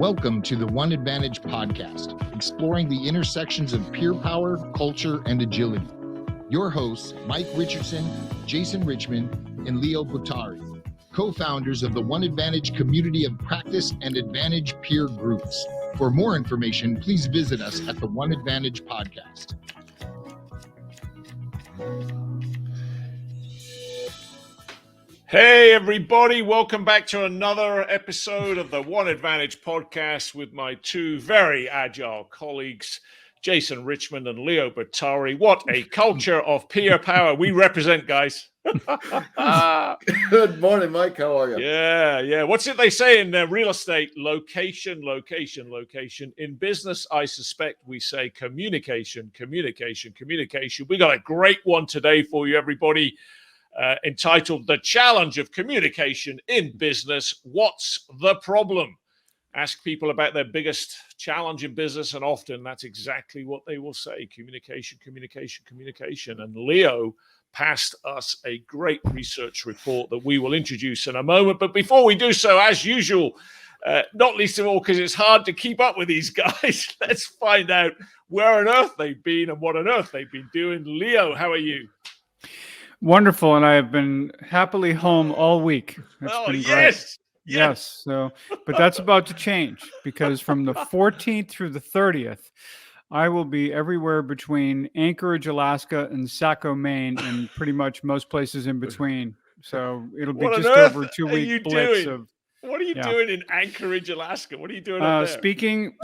Welcome to the One Advantage podcast, exploring the intersections of peer power, culture, and agility. Your hosts, Mike Richardson, Jason Richmond, and Leo Bottary, co-founders of the One Advantage community of practice and advantage peer groups. For more information, please visit us at the One Advantage podcast. Hey everybody, welcome back to another episode of the One Advantage podcast with my two very agile colleagues, Jason Richmond and Leo Bottary. What a culture of peer power we represent, guys. Good morning, Mike. How are you? Yeah. What's it they say in real estate? Location. In business, I suspect we say communication. We got a great one today for you, everybody. Entitled The Challenge of Communication in Business. What's the problem? Ask people about their biggest challenge in business, and often that's exactly what they will say. Communication. And Leo passed us a great research report that we will introduce in a moment. But before we do so, as usual, not least of all because it's hard to keep up with these guys, let's find out where on earth they've been and what on earth they've been doing. Leo, how are you? Wonderful, and I have been happily home all week. It's been great. Yes. So, but that's about to change because from the 14th through the 30th, I will be everywhere between Anchorage, Alaska, and Saco, Maine, and pretty much most places in between. So it'll be just over a 2-week blitz of. What are you doing in Anchorage, Alaska? What are you doing up there? Speaking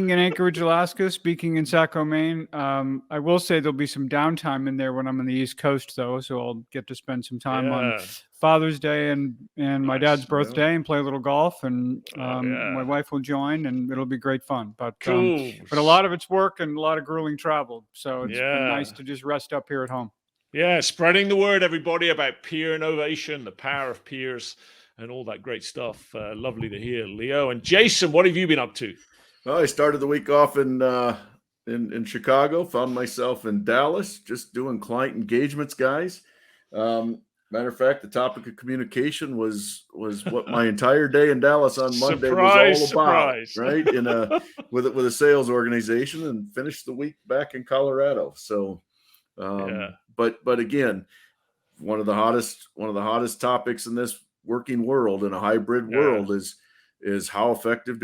in Anchorage, Alaska, speaking in Saco, Maine. I will say there'll be some downtime in there when I'm on the East Coast, though, so I'll get to spend some time on Father's Day and my dad's birthday and play a little golf, and my wife will join, and it'll be great fun. But cool. But a lot of it's work and a lot of grueling travel, so it's been nice to just rest up here at home. Yeah, spreading the word, everybody, about peer innovation, the power of peers, and all that great stuff. Lovely to hear, Leo. And Jason, what have you been up to? Well, I started the week off in Chicago, found myself in Dallas, just doing client engagements, guys. Matter of fact, the topic of communication was what my entire day in Dallas on Monday was all about, right? With a sales organization, and finished the week back in Colorado. So, but again, one of the hottest topics in this working world, in a hybrid world, is how effective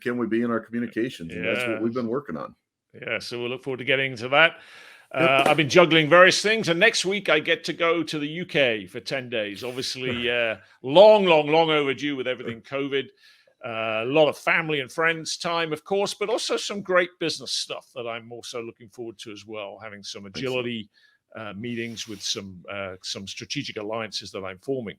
can we be in our communications, and that's what we've been working on. So we'll look forward to getting into that. I've been juggling various things, and next week I get to go to the UK for 10 days. Obviously, long overdue with everything COVID. A lot of family and friends time, of course, but also some great business stuff that I'm also looking forward to as well, having some agility meetings with some strategic alliances that I'm forming.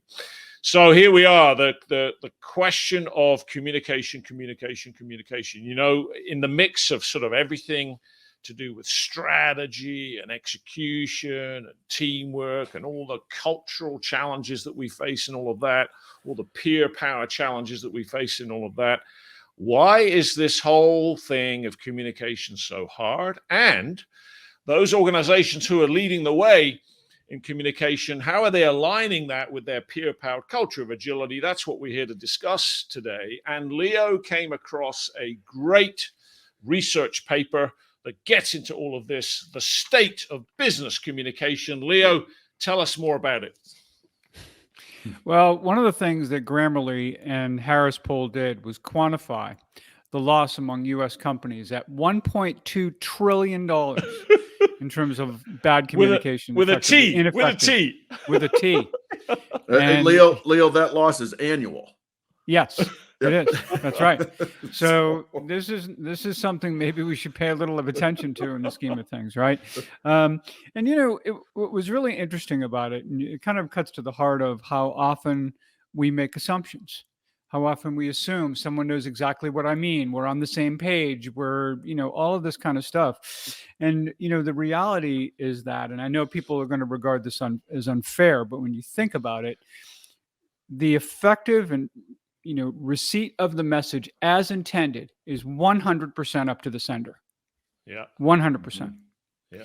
So here we are, the question of communication. You know, in the mix of sort of everything to do with strategy and execution and teamwork and all the cultural challenges that we face and all of that, all the peer power challenges that we face in all of that. Why is this whole thing of communication so hard? And those organizations who are leading the way in communication, how are they aligning that with their peer-powered culture of agility? That's what we're here to discuss today. And Leo came across a great research paper that gets into all of this, the state of business communication. Leo, tell us more about it. Well, one of the things that Grammarly and Harris Poll did was quantify the loss among U.S. companies at $1.2 trillion in terms of bad communication. With a T. And Leo, that loss is annual. Yes, it is. That's right. So this is something maybe we should pay a little of attention to in the scheme of things, right? And what was really interesting about it, and it kind of cuts to the heart of how often we make assumptions. How often we assume someone knows exactly what I mean. We're on the same page. We're, all of this kind of stuff. And, the reality is that, and I know people are going to regard this as unfair, but when you think about it, the effective and, receipt of the message as intended is 100% up to the sender. Yeah. 100%. Yeah.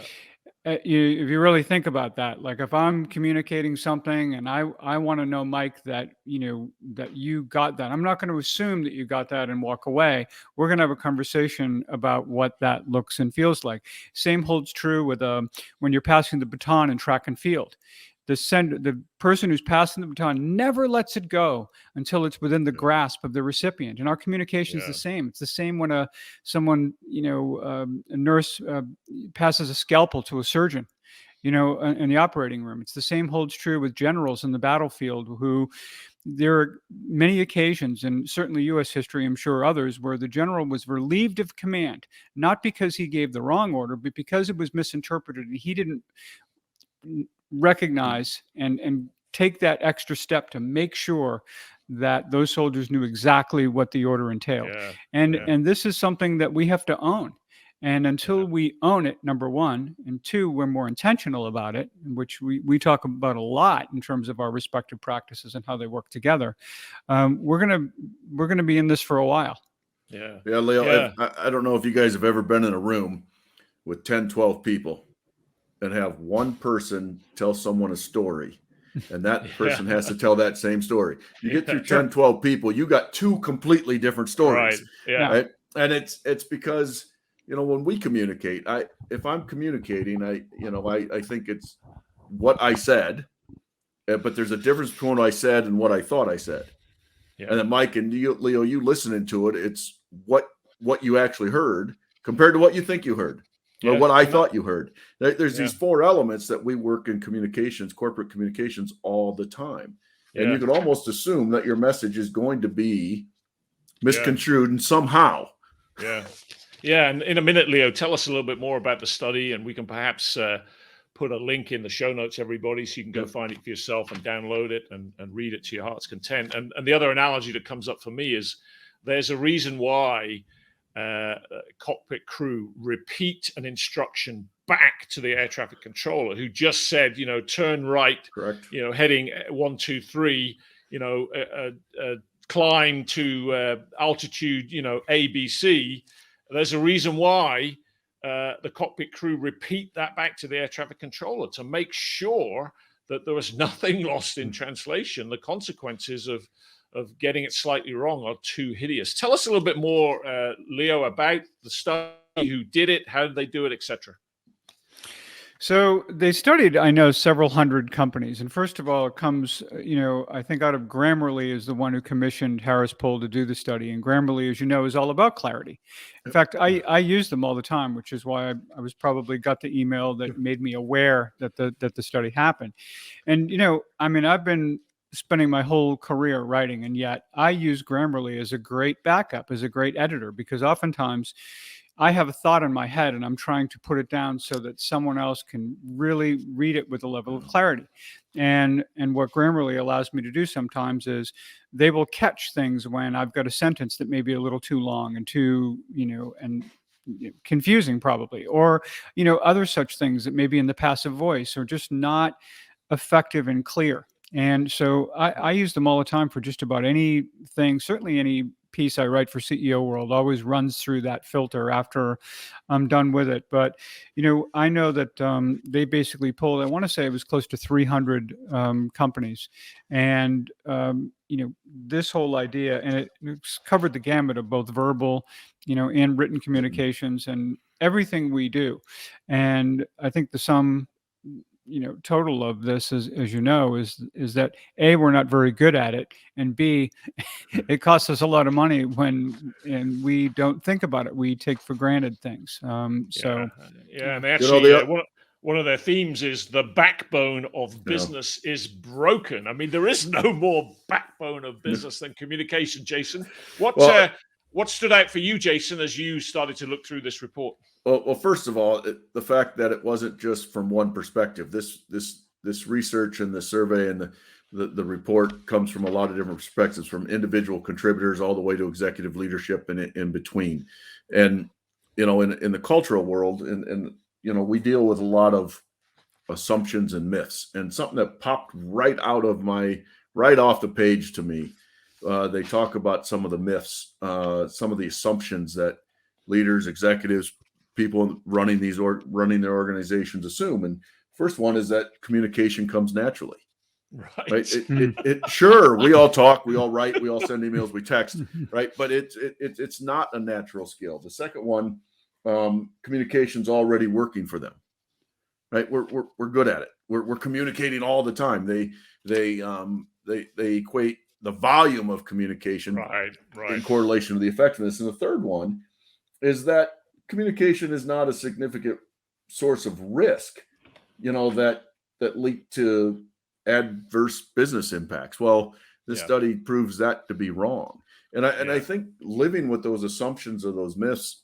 if you really think about that, like if I'm communicating something and I want to know, Mike, that that you got that, I'm not going to assume that you got that and walk away. We're going to have a conversation about what that looks and feels like. Same holds true with when you're passing the baton in track and field. The person who's passing the baton never lets it go until it's within the grasp of the recipient. And our communication is the same. It's the same when someone, a nurse passes a scalpel to a surgeon, in the operating room. It's the same holds true with generals in the battlefield who there are many occasions, and certainly U.S. history, I'm sure others, where the general was relieved of command, not because he gave the wrong order, but because it was misinterpreted and he didn't recognize and take that extra step to make sure that those soldiers knew exactly what the order entailed. And this is something that we have to own. And until we own it, number one, and two, we're more intentional about it, which we talk about a lot in terms of our respective practices and how they work together. We're gonna be in this for a while. Yeah, Leo, I don't know if you guys have ever been in a room with 10, 12 people and have one person tell someone a story, and that person has to tell that same story. You get through 10, 12 people, you got two completely different stories. Right? And it's because, when we communicate, if I'm communicating, I think it's what I said, but there's a difference between what I said and what I thought I said. And then Mike and Leo, you listening to it, it's what you actually heard compared to what you think you heard. Or what I thought you heard. There's these four elements that we work in communications, corporate communications, all the time. And you can almost assume that your message is going to be misconstrued and somehow. Yeah. And in a minute, Leo, tell us a little bit more about the study, and we can perhaps put a link in the show notes, everybody, so you can go find it for yourself and download it and read it to your heart's content. And the other analogy that comes up for me is there's a reason why cockpit crew repeat an instruction back to the air traffic controller who just said, turn right, correct, heading 1, 2, 3, climb to altitude, ABC. There's a reason why the cockpit crew repeat that back to the air traffic controller to make sure that there was nothing lost in translation. The consequences of getting it slightly wrong are too hideous. Tell us a little bit more, Leo, about the study, who did it, how did they do it, etc. So they studied, I know, several hundred companies. And first of all, it comes, I think out of Grammarly is the one who commissioned Harris Poll to do the study. And Grammarly, as you know, is all about clarity. In fact, I use them all the time, which is why I was probably got the email that made me aware that the study happened. And, I've been spending my whole career writing, and yet I use Grammarly as a great backup, as a great editor, because oftentimes I have a thought in my head and I'm trying to put it down so that someone else can really read it with a level of clarity. And what Grammarly allows me to do sometimes is they will catch things when I've got a sentence that may be a little too long and too, and confusing probably, or, other such things that may be in the passive voice or just not effective and clear. And so I use them all the time for just about anything. Certainly any piece I write for CEO World always runs through that filter after I'm done with it. But, I know that they basically polled, I want to say it was close to 300 companies. And, this whole idea, and it's covered the gamut of both verbal, and written communications and everything we do. And I think the sum total of this is, as you know, is that A, we're not very good at it, and B, it costs us a lot of money and we don't think about it. We take for granted things. And they actually one of their themes is the backbone of business is broken. I mean, there is no more backbone of business than communication, Jason. What stood out for you, Jason, as you started to look through this report? Well, first of all, the fact that it wasn't just from one perspective. This research and the survey and the report comes from a lot of different perspectives, from individual contributors all the way to executive leadership and in between. And in the cultural world, and we deal with a lot of assumptions and myths. And something that popped right off the page to me, they talk about some of the myths, some of the assumptions that leaders, executives, people running their organizations assume. And first one is that communication comes naturally. Right. Sure, we all talk, we all write, we all send emails, we text, right? But it's not a natural skill. The second one, communication's already working for them. Right. We're good at it. We're communicating all the time. They equate the volume of communication in correlation to the effectiveness. And the third one is that communication is not a significant source of risk, that lead to adverse business impacts. Well, this study proves that to be wrong. And I think living with those assumptions or those myths,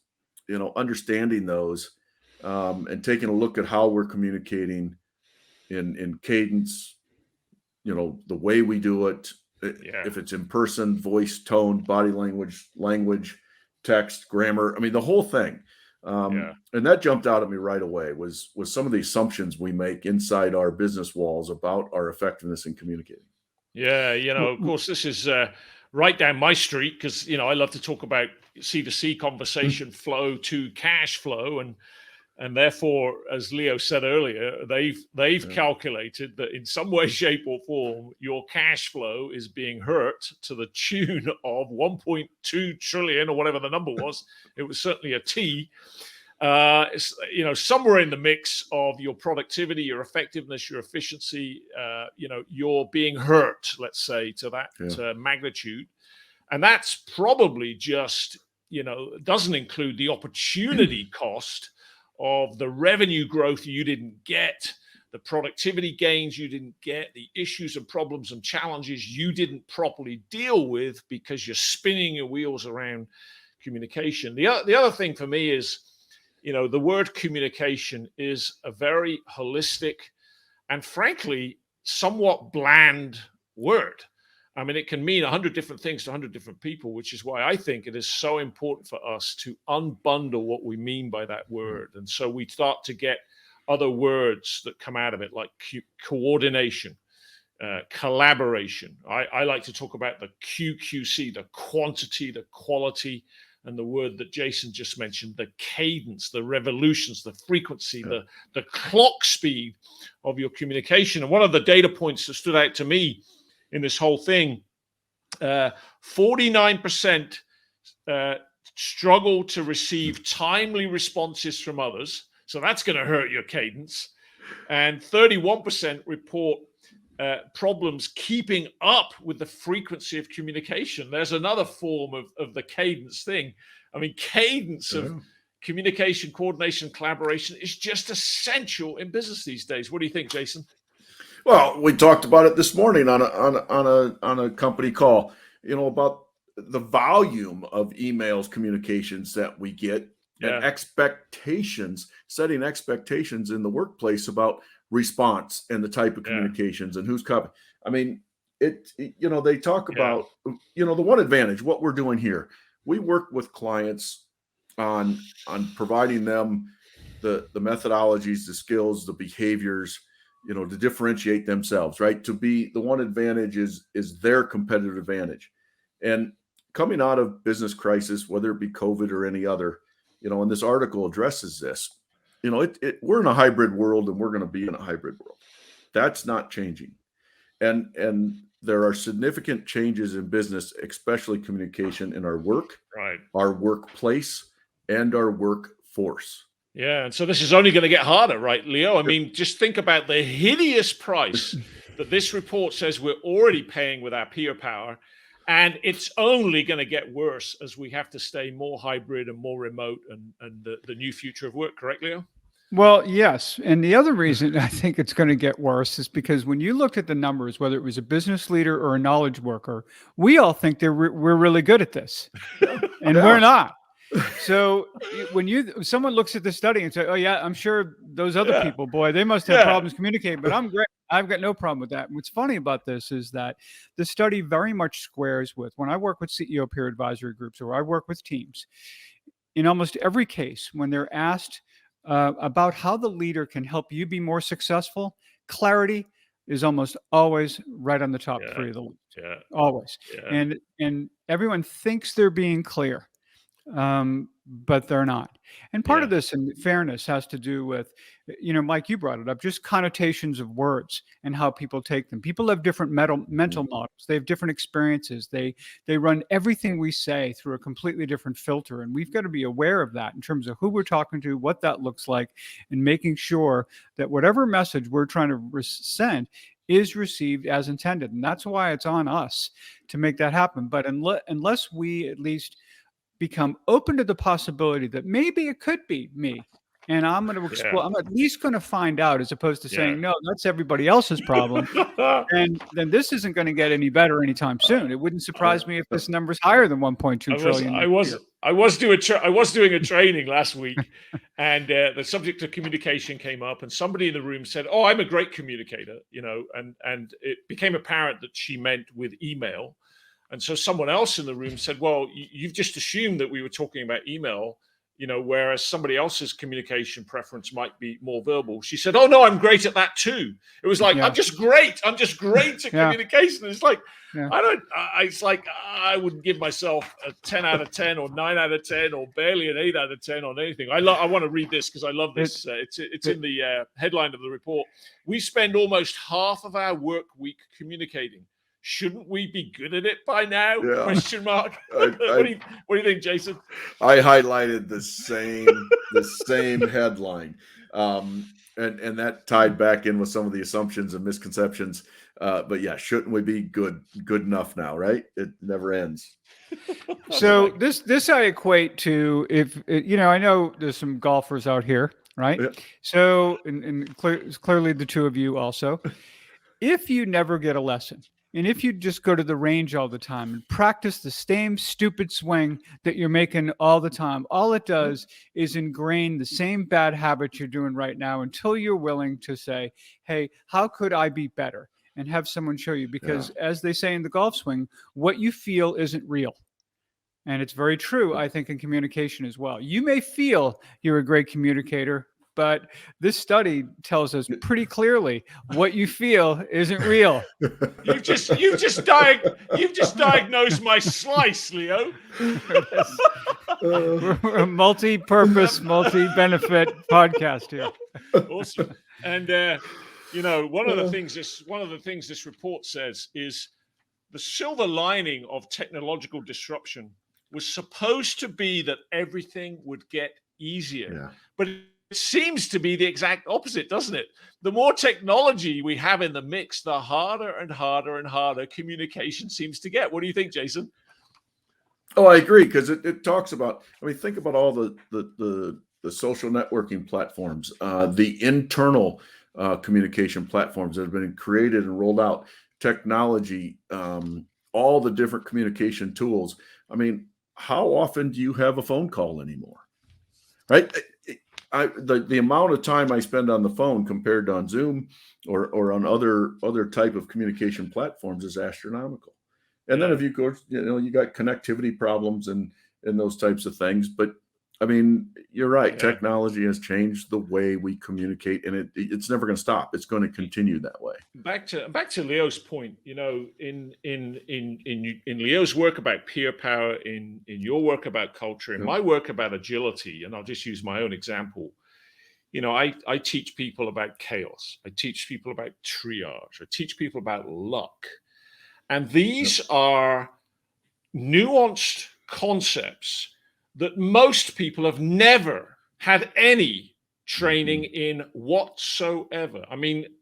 understanding those, and taking a look at how we're communicating in cadence, the way we do it, if it's in person, voice, tone, body language, text, grammar, I mean, the whole thing. And that jumped out at me right away was some of the assumptions we make inside our business walls about our effectiveness in communicating. Yeah. Of course, this is right down my street because, I love to talk about C2C conversation flow to cash flow. And therefore, as Leo said earlier, they've calculated that in some way, shape, or form, your cash flow is being hurt to the tune of 1.2 trillion or whatever the number was. It was certainly a T. Somewhere in the mix of your productivity, your effectiveness, your efficiency, you're being hurt, let's say, to that magnitude. And that's probably just, doesn't include the opportunity cost of the revenue growth you didn't get, the productivity gains you didn't get, the issues and problems and challenges you didn't properly deal with because you're spinning your wheels around communication. The other thing for me is, the word communication is a very holistic and frankly, somewhat bland word. I mean, it can mean 100 different things to 100 different people, which is why I think it is so important for us to unbundle what we mean by that word. And so we start to get other words that come out of it, like coordination, collaboration. I like to talk about the QQC, the quantity, the quality, and the word that Jason just mentioned, the cadence, the revolutions, the frequency, the clock speed of your communication. And one of the data points that stood out to me in this whole thing, 49% struggle to receive timely responses from others. So that's going to hurt your cadence. And 31% report problems keeping up with the frequency of communication. There's another form of the cadence thing. I mean, cadence of communication, coordination, collaboration is just essential in business these days. What do you think, Jason? Well, we talked about it this morning on a company call, about the volume of emails, communications that we get, and setting expectations in the workplace about response and the type of communications and who's copying. I mean, they talk about, the one advantage, what we're doing here. We work with clients on providing them the methodologies, the skills, the behaviors, to differentiate themselves, right? To be the one advantage is their competitive advantage. And coming out of business crisis, whether it be COVID or any other, and this article addresses this, we're in a hybrid world and we're going to be in a hybrid world. That's not changing. And there are significant changes in business, especially communication in our work, our workplace, and our workforce. Yeah, and so this is only going to get harder, right, Leo? I mean, just think about the hideous price that this report says we're already paying with our peer power, and it's only going to get worse as we have to stay more hybrid and more remote and the new future of work, correct, Leo? Well, yes. And the other reason I think it's going to get worse is because when you looked at the numbers, whether it was a business leader or a knowledge worker, we all think we're really good at this, and we're not. So when someone looks at the study and say, "Oh yeah, I'm sure those other people, boy, they must have problems communicating," but I'm great. I've got no problem with that. And what's funny about this is that the study very much squares with when I work with CEO peer advisory groups or I work with teams. In almost every case, when they're asked about how the leader can help you be more successful, clarity is almost always right on the top three of the list. Always. And everyone thinks they're being clear. but they're not. And part of Yeah. this, in fairness, has to do with, Mike, you brought it up, just connotations of words and how people take them. People have different mental models. They have different experiences. They run everything we say through a completely different filter. And we've got to be aware of that in terms of who we're talking to, what that looks like, and making sure that whatever message we're trying to send is received as intended. And that's why it's on us to make that happen. But unless we at least become open to the possibility that maybe it could be me, and I'm going to explore, I'm at least going to find out, as opposed to saying, no, that's everybody else's problem. And then this isn't going to get any better anytime soon. It wouldn't surprise me if this number's higher than 1.2 trillion. I was doing a training last week, and the subject of communication came up, and somebody in the room said, "Oh, I'm a great communicator," and it became apparent that she meant with email. And so someone else in the room said, "Well, you've just assumed that we were talking about email, whereas somebody else's communication preference might be more verbal." She said, "Oh no, I'm great at that too." It was like, I'm just great at communication. It's like, it's like I wouldn't give myself a 10 out of 10 or 9 out of 10 or barely an 8 out of 10 on anything. I want to read this because I love this. It's in the headline of the report. "We spend almost half of our work week communicating. Shouldn't we be good at it by now?" Yeah. Question mark. What do you think, Jason? I highlighted the same headline, and that tied back in with some of the assumptions and misconceptions. But yeah, shouldn't we be good enough now? Right? It never ends. So this I equate to, if I know there's some golfers out here, right? Yeah. So and clearly the two of you also, if you never get a lesson, and if you just go to the range all the time and practice the same stupid swing that you're making all the time, all it does is ingrain the same bad habits you're doing right now until you're willing to say, hey, how could I be better? And have someone show you, because as they say in the golf swing, what you feel isn't real. And it's very true, I think, in communication as well. You may feel you're a great communicator, but this study tells us pretty clearly what you feel isn't real. You've just diagnosed my slice, Leo. We're a multi-purpose, multi-benefit podcast here. Awesome. And one of the things this report says is the silver lining of technological disruption was supposed to be that everything would get easier, but it seems to be the exact opposite, doesn't it? The more technology we have in the mix, the harder and harder and harder communication seems to get. What do you think, Jason? Oh, I agree, because it talks about, think about all the social networking platforms, the internal communication platforms that have been created and rolled out, technology, all the different communication tools. How often do you have a phone call anymore? Right? The amount of time I spend on the phone compared to on Zoom or on other type of communication platforms is astronomical. And then if you go, you got connectivity problems and those types of things. But you're right. Yeah. Technology has changed the way we communicate, and it's never going to stop. It's going to continue that way. Back to Leo's point, in Leo's work about peer power, in your work about culture, in my work about agility, and I'll just use my own example. I teach people about chaos. I teach people about triage. I teach people about luck. And these are nuanced concepts that most people have never had any training in whatsoever.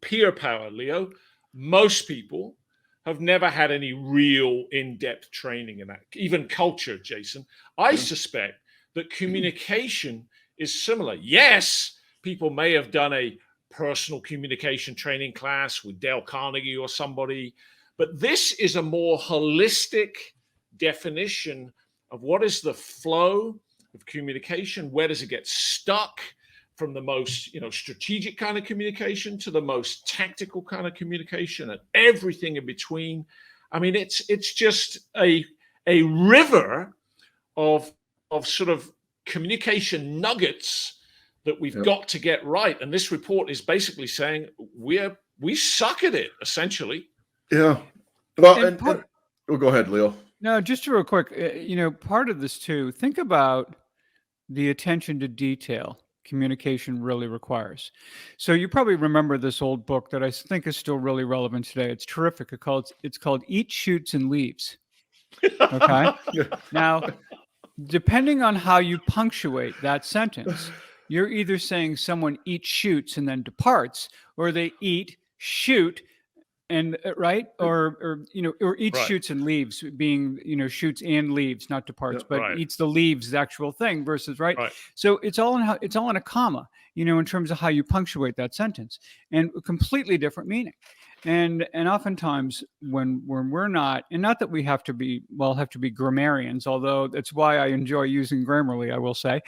Peer power, Leo, most people have never had any real in-depth training in that. Even culture, Jason. I suspect that communication is similar. Yes, people may have done a personal communication training class with Dale Carnegie or somebody, but this is a more holistic definition of what is the flow of communication. Where does it get stuck, from the most strategic kind of communication to the most tactical kind of communication, and everything in between. It's just a river of sort of communication nuggets that we've got to get right. And this report is basically saying we suck at it, essentially. Yeah. Well, go ahead, Leo. No, just real quick, part of this too, think about the attention to detail communication really requires. So you probably remember this old book that I think is still really relevant today. It's terrific. It's called Eat, Shoots, and Leaves. Okay. Now, depending on how you punctuate that sentence, you're either saying someone eats, shoots, and then departs, or they eat, shoot, and right, or or eats, Right. shoots, and leaves, being shoots and leaves, not departs, Yep. but Right. eats the leaves, the actual thing, versus right. Right. So it's all in a comma, in terms of how you punctuate that sentence, and a completely different meaning. And oftentimes when we're not, and not that we have to be grammarians, although that's why I enjoy using Grammarly, I will say.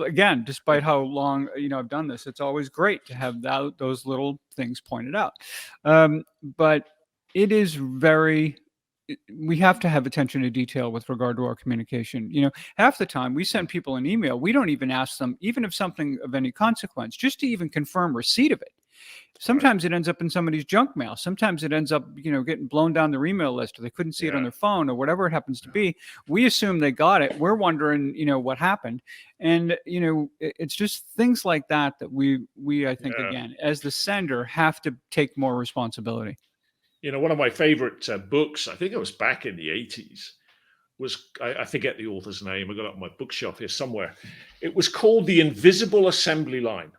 Again, despite how long I've done this, it's always great to have those little things pointed out. But it is we have to have attention to detail with regard to our communication. Half the time we send people an email, we don't even ask them, even if something of any consequence, just to even confirm receipt of it. Sometimes it ends up in somebody's junk mail. Sometimes it ends up, getting blown down their email list, or they couldn't see it on their phone, or whatever it happens to be. We assume they got it. We're wondering, what happened. And, it's just things like that we I think, again, as the sender, have to take more responsibility. One of my favorite books, I think it was back in the 80s, was, I forget the author's name. I got it on my bookshelf here somewhere. It was called The Invisible Assembly Line.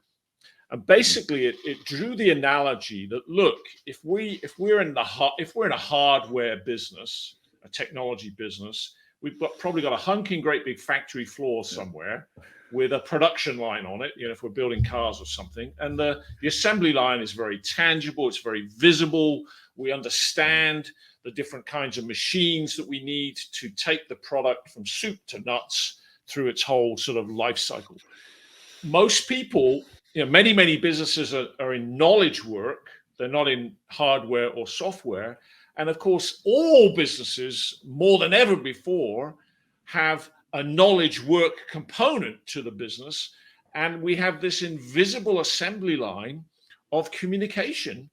And basically, it drew the analogy that, look, if we're in a hardware business, a technology business, we've probably got a hunking great big factory floor somewhere with a production line on it. If we're building cars or something, and the assembly line is very tangible, it's very visible. We understand the different kinds of machines that we need to take the product from soup to nuts through its whole sort of life cycle. Most people, many businesses are in knowledge work. They're not in hardware or software. And of course, all businesses, more than ever before, have a knowledge work component to the business. And we have this invisible assembly line of communication.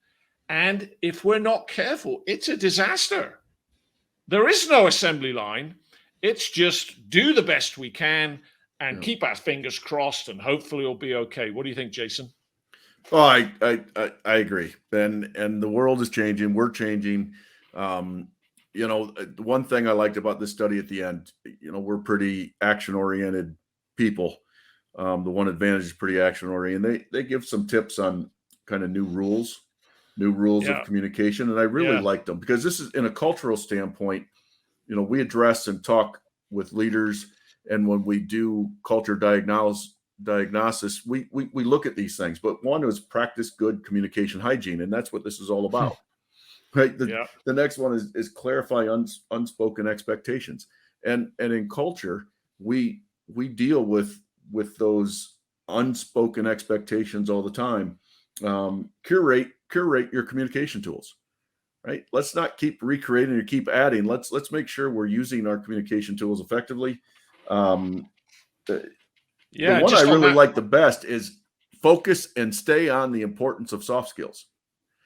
And if we're not careful, it's a disaster. There is no assembly line. It's just do the best we can and keep our fingers crossed, and hopefully it'll be okay. What do you think, Jason? Oh, I agree. And the world is changing. We're changing. One thing I liked about this study at the end, we're pretty action-oriented people. The one advantage is pretty action-oriented. They give some tips on kind of new rules of communication, and I really liked them, because this is, in a cultural standpoint, we address and talk with leaders. And when we do culture diagnosis, we look at these things. But one is practice good communication hygiene, and that's what this is all about. Right. The next one is clarify unspoken expectations. And in culture, we deal with those unspoken expectations all the time. Curate your communication tools. Right. Let's not keep recreating or keep adding. Let's make sure we're using our communication tools effectively. The one I really like the best is focus and stay on the importance of soft skills.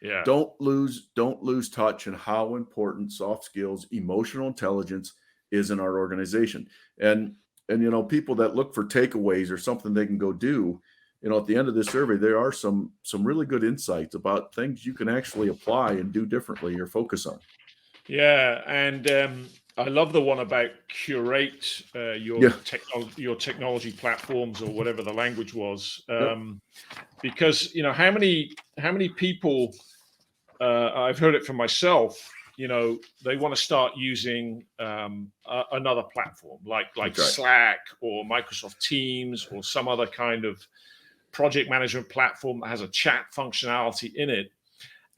Yeah. Don't lose touch on how important soft skills, emotional intelligence is in our organization. And people that look for takeaways or something they can go do, at the end of this survey, there are some really good insights about things you can actually apply and do differently or focus on. Yeah. And I love the one about curate your technology platforms, or whatever the language was, because how many people, I've heard it from myself, they want to start using another platform like Slack or Microsoft Teams or some other kind of project management platform that has a chat functionality in it.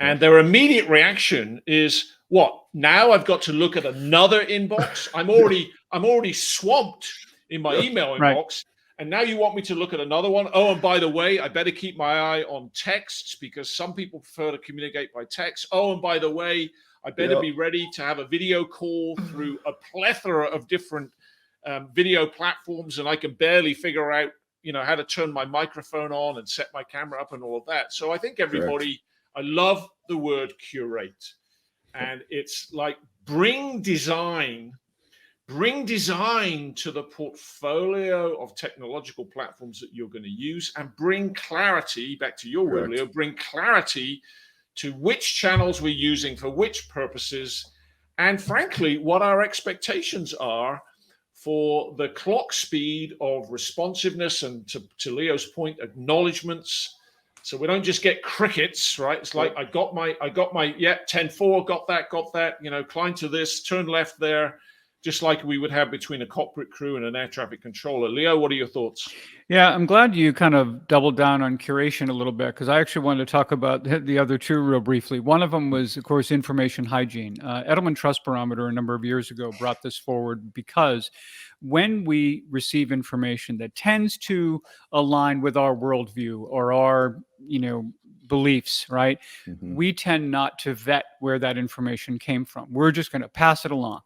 And their immediate reaction is, what? Now I've got to look at another inbox. I'm already swamped in my email inbox. And now you want me to look at another one? Oh, and by the way, I better keep my eye on texts, because some people prefer to communicate by text. Oh, and by the way, I better be ready to have a video call through a plethora of different video platforms. And I can barely figure out, how to turn my microphone on and set my camera up and all of that. So I think everybody, I love the word curate. And it's like bring design, bring design to the portfolio of technological platforms that you're going to use, and bring clarity, back to your word, Leo, bring clarity to which channels we're using for which purposes, and frankly, what our expectations are for the clock speed of responsiveness and, to Leo's point, acknowledgements. So we don't just get crickets, right? It's like, I got my, 10-4, got that, climb to this, turn left there, just like we would have between a cockpit crew and an air traffic controller. Leo, what are your thoughts? Yeah, I'm glad you kind of doubled down on curation a little bit, because I actually wanted to talk about the other two real briefly. One of them was, of course, information hygiene. Edelman Trust Barometer a number of years ago brought this forward, because when we receive information that tends to align with our worldview or our, beliefs, right? We tend not to vet where that information came from. We're just going to pass it along.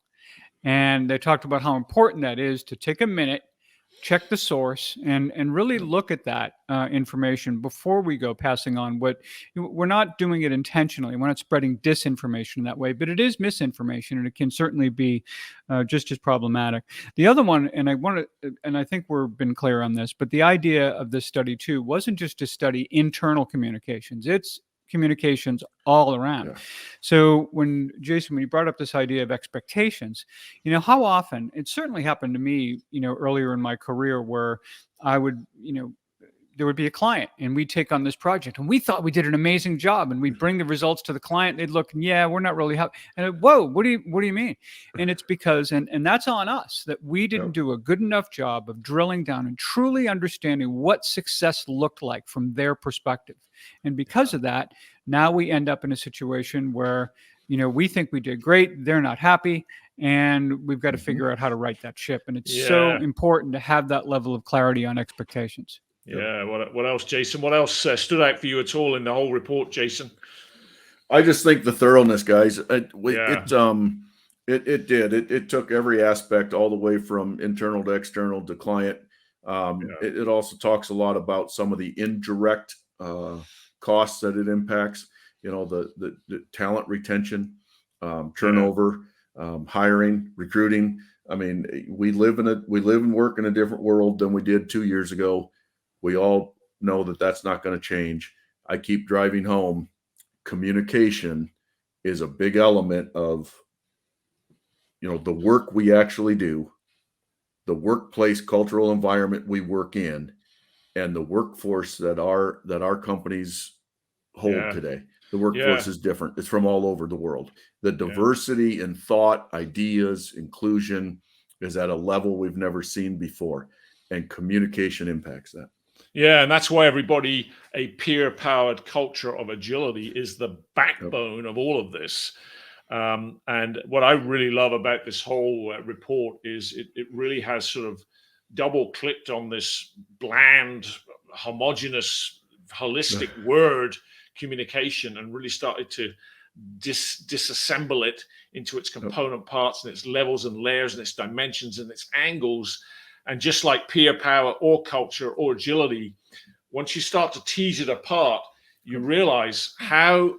And they talked about how important that is to take a minute, check the source, and really look at that information before we go passing on what we're not doing it intentionally. We're not spreading disinformation in that way, but it is misinformation, and it can certainly be just as problematic. The other one, and I think we've been clear on this, but the idea of this study too wasn't just to study internal communications. It's communications all around. Yeah. So when Jason, when you brought up this idea of expectations, how often, it certainly happened to me, earlier in my career, where I would, there would be a client and we'd take on this project and we thought we did an amazing job, and we'd bring the results to the client. They'd look, yeah, we're not really happy. And whoa, what do you mean? And it's because, and that's on us, that we didn't do a good enough job of drilling down and truly understanding what success looked like from their perspective. And because of that, now we end up in a situation where, we think we did great, they're not happy, and we've got to figure out how to right that ship. And it's so important to have that level of clarity on expectations. Yeah. What else, Jason? What else stood out for you at all in the whole report, Jason? I just think the thoroughness, guys. It did. It took every aspect, all the way from internal to external to client. It also talks a lot about some of the indirect costs that it impacts. The talent retention, turnover, hiring, recruiting. I mean, we live and work in a different world than we did 2 years ago. We all know that that's not going to change. I keep driving home. Communication is a big element of, the work we actually do, the workplace cultural environment we work in, and the workforce that our companies hold today. The workforce is different. It's from all over the world. The diversity in thought, ideas, inclusion is at a level we've never seen before, and communication impacts that. Yeah, and that's why a peer-powered culture of agility is the backbone of all of this. And what I really love about this whole report is it really has sort of double-clicked on this bland, homogeneous, holistic word, communication, and really started to disassemble it into its component parts and its levels and layers and its dimensions and its angles. And just like peer power or culture or agility, once you start to tease it apart, you realize how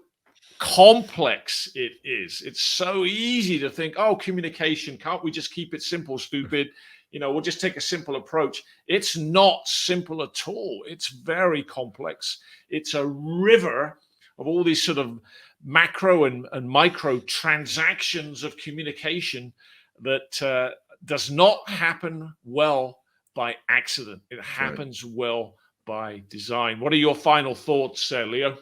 complex it is. It's so easy to think, oh, communication, can't we just keep it simple, stupid? We'll just take a simple approach. It's not simple at all. It's very complex. It's a river of all these sort of macro and micro transactions of communication that does not happen well by accident. It happens well by design. What are your final thoughts, Leo?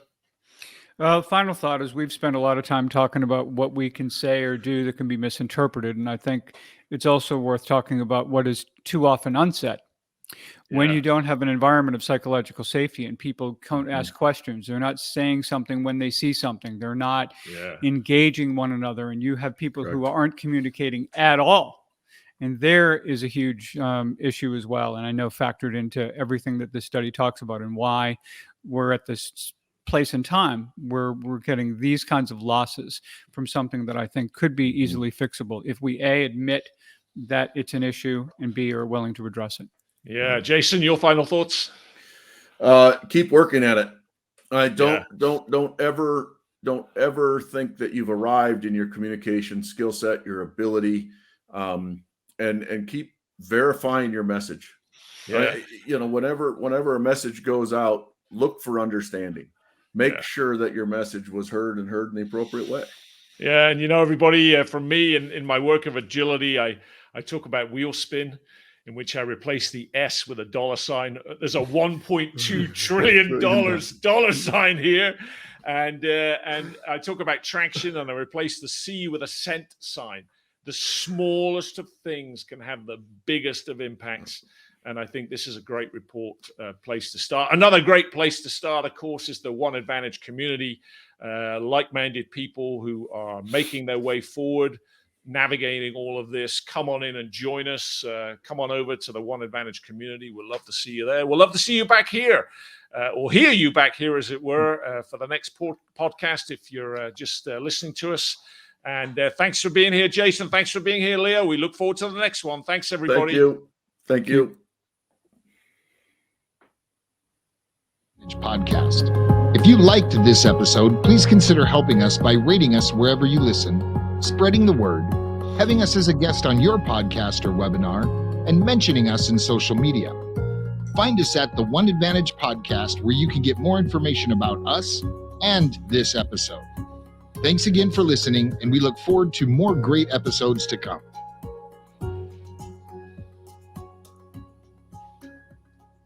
Final thought is, we've spent a lot of time talking about what we can say or do that can be misinterpreted. And I think it's also worth talking about what is too often unsaid. When you don't have an environment of psychological safety and people don't ask questions, they're not saying something when they see something, they're not engaging one another, and you have people who aren't communicating at all. And there is a huge issue as well. And I know factored into everything that this study talks about, and why we're at this place in time where we're getting these kinds of losses from something that I think could be easily fixable if we A, admit that it's an issue, and B, are willing to address it. Yeah. Jason, your final thoughts? Keep working at it. Don't ever think that you've arrived in your communication skill set, your ability. and keep verifying your message. Yeah. Whenever a message goes out, look for understanding. Make sure that your message was heard in the appropriate way. Yeah, and everybody, from me in my work of agility, I talk about wheel spin, in which I replace the S with a dollar sign. There's a $1.2 trillion dollar sign here, and I talk about traction, and I replace the C with a cent sign. The smallest of things can have the biggest of impacts. And I think this is a great place to start. Another great place to start, of course, is the One Advantage community, like-minded people who are making their way forward, navigating all of this. Come on in and join us. Come on over to the One Advantage community. We'd love to see you there. We'd love to see you back here, or hear you back here, as it were, for the next podcast, if you're just listening to us. And thanks for being here, Jason. Thanks for being here, Leo. We look forward to the next one. Thanks, everybody. Thank you. Podcast. If you liked this episode, please consider helping us by rating us wherever you listen, spreading the word, having us as a guest on your podcast or webinar, and mentioning us in social media. Find us at the One Advantage Podcast, where you can get more information about us and this episode. Thanks again for listening, and we look forward to more great episodes to come.